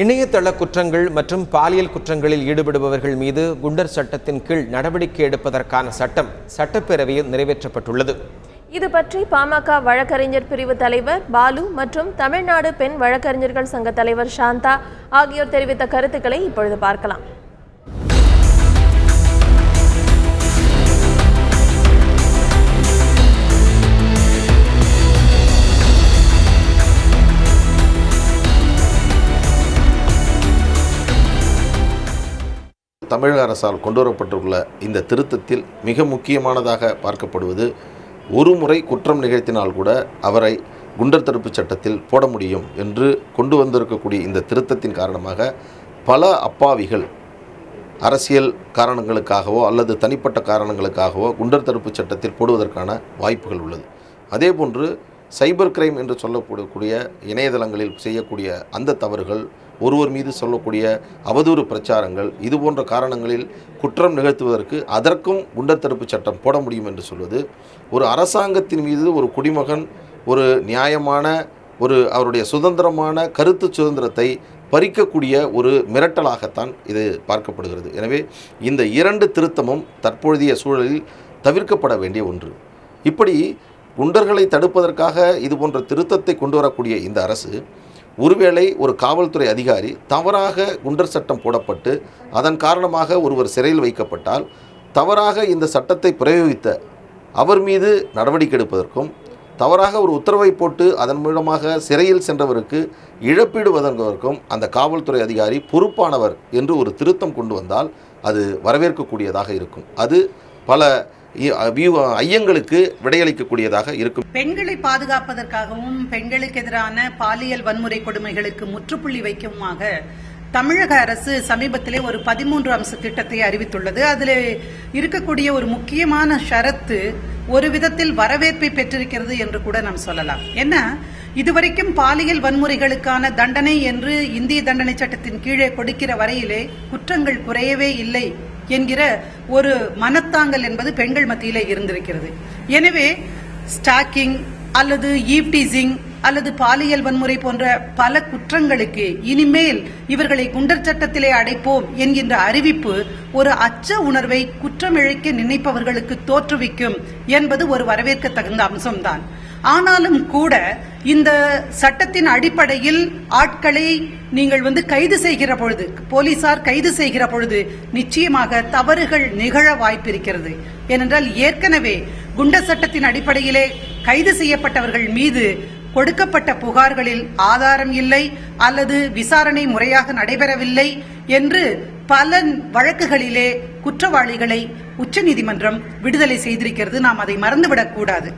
இணையதள குற்றங்கள் மற்றும் பாலியல் குற்றங்களில் ஈடுபடுபவர்கள் மீது குண்டர் சட்டத்தின் கீழ் நடவடிக்கை எடுப்பதற்கான சட்டம் சட்டப்பேரவையில் நிறைவேற்றப்பட்டுள்ளது. இது பற்றி பாமக வழக்கறிஞர் பிரிவு தலைவர் பாலு மற்றும் தமிழ்நாடு பெண் வழக்கறிஞர்கள் சங்க தலைவர் சாந்தா ஆகியோர் தெரிவித்த கருத்துக்களை இப்பொழுது பார்க்கலாம். தமிழக அரசால் கொண்டுவரப்பட்டுள்ள இந்த திருத்தத்தில் மிக முக்கியமானதாக பார்க்கப்படுவது, ஒரு முறை குற்றம் நிகழ்த்தினால் கூட அவரை குண்டர் தடுப்புச் சட்டத்தில் போட முடியும் என்று கொண்டு வந்திருக்கக்கூடிய இந்த திருத்தத்தின் காரணமாக பல அப்பாவிகள் அரசியல் காரணங்களுக்காகவோ அல்லது தனிப்பட்ட காரணங்களுக்காகவோ குண்டர் தடுப்புச் சட்டத்தில் போடுவதற்கான வாய்ப்புகள் உள்ளது. அதேபோன்று சைபர் கிரைம் என்று சொல்லக்கூடிய இணையதளங்களில் செய்யக்கூடிய அந்த தவறுகள், ஒருவர் மீது சொல்லக்கூடிய அவதூறு பிரச்சாரங்கள், இது போன்ற காரணங்களில் குற்றம் நிகழ்த்துவதற்கு அதற்கும் குண்டர் தடுப்புச் சட்டம் போட முடியும் என்று சொல்வது, ஒரு அரசாங்கத்தின் மீது ஒரு குடிமகன் ஒரு நியாயமான அவருடைய சுதந்திரமான கருத்து சுதந்திரத்தை பறிக்கக்கூடிய ஒரு மிரட்டலாகத்தான் இது பார்க்கப்படுகிறது. எனவே இந்த இரண்டு திருத்தமும் தற்பொழுதைய சூழலில் தவிர்க்கப்பட வேண்டிய ஒன்று. இப்படி குண்டர்களை தடுப்பதற்காக இது போன்ற திருத்தத்தை கொண்டு வரக்கூடிய இந்த அரசு, ஒருவேளை ஒரு காவல்துறை அதிகாரி தவறாக குண்டர் சட்டம் போடப்பட்டு அதன் காரணமாக ஒருவர் சிறையில் வைக்கப்பட்டால், தவறாக இந்த சட்டத்தை பிரயோகித்த அவர் மீது நடவடிக்கை எடுப்பதற்கும், தவறாக ஒரு உத்தரவை போட்டு அதன் மூலமாக சிறையில் சென்றவருக்கு இழப்பீடு வழங்குவதற்கும் அந்த காவல்துறை அதிகாரி பொறுப்பானவர் என்று ஒரு திருத்தம் கொண்டு வந்தால் அது வரவேற்கக்கூடியதாக இருக்கும். அது பல ஐயங்களுக்கு விடையளிக்கக்கூடியதாக இருக்கும். பெண்களை பாதுகாப்பதற்காகவும் பெண்களுக்கு எதிரான பாலியல் வன்முறை கொடுமைகளுக்கு முற்றுப்புள்ளி வைக்குமாக தமிழக அரசு சமீபத்திலே ஒரு 13 அம்ச திட்டத்தை அறிவித்துள்ளது. அதில் இருக்கக்கூடிய ஒரு முக்கியமான ஷரத்து ஒரு விதத்தில் வரவேற்பை பெற்றிருக்கிறது என்று கூட நாம் சொல்லலாம். என்ன, இதுவரைக்கும் பாலியல் வன்முறைகளுக்கான தண்டனை என்று இந்திய தண்டனை சட்டத்தின் கீழே கொடுக்கிற வரையிலே குற்றங்கள் குறையவே இல்லை என்கிற ஒரு மனத்தாங்கல் என்பது பெண்கள் மத்தியிலே இருந்திருக்கிறது. எனவே ஸ்டாக்கிங் அல்லது ஈவ்டீசிங் அல்லது பாலியல் வன்முறை போன்ற பல குற்றங்களுக்கு இனிமேல் இவர்களை குண்டர் சட்டத்திலே அடைப்போம் என்கின்ற அறிவிப்பு ஒரு அச்ச உணர்வை குற்றம் இழைக்க நினைப்பவர்களுக்கு தோற்றுவிக்கும் என்பது ஒரு வரவேற்க தகுந்த அம்சம்தான். ஆனாலும் கூட இந்த சட்டத்தின் அடிப்படையில் ஆட்களை நீங்கள் கைது செய்கிற பொழுது, போலீசார் கைது செய்கிற பொழுது நிச்சயமாக தவறுகள் நிகழ வாய்ப்பிருக்கிறது. ஏனென்றால் ஏற்கனவே குண்டர் சட்டத்தின் அடிப்படையிலே கைது செய்யப்பட்டவர்கள் மீது கொடுக்கப்பட்ட புகார்களில் ஆதாரம் இல்லை அல்லது விசாரணை முறையாக நடைபெறவில்லை என்று பல வழக்குகளிலே குற்றவாளிகளை உச்சநீதிமன்றம் விடுதலை செய்திருக்கிறது. நாம் அதை மறந்துவிடக் கூடாது.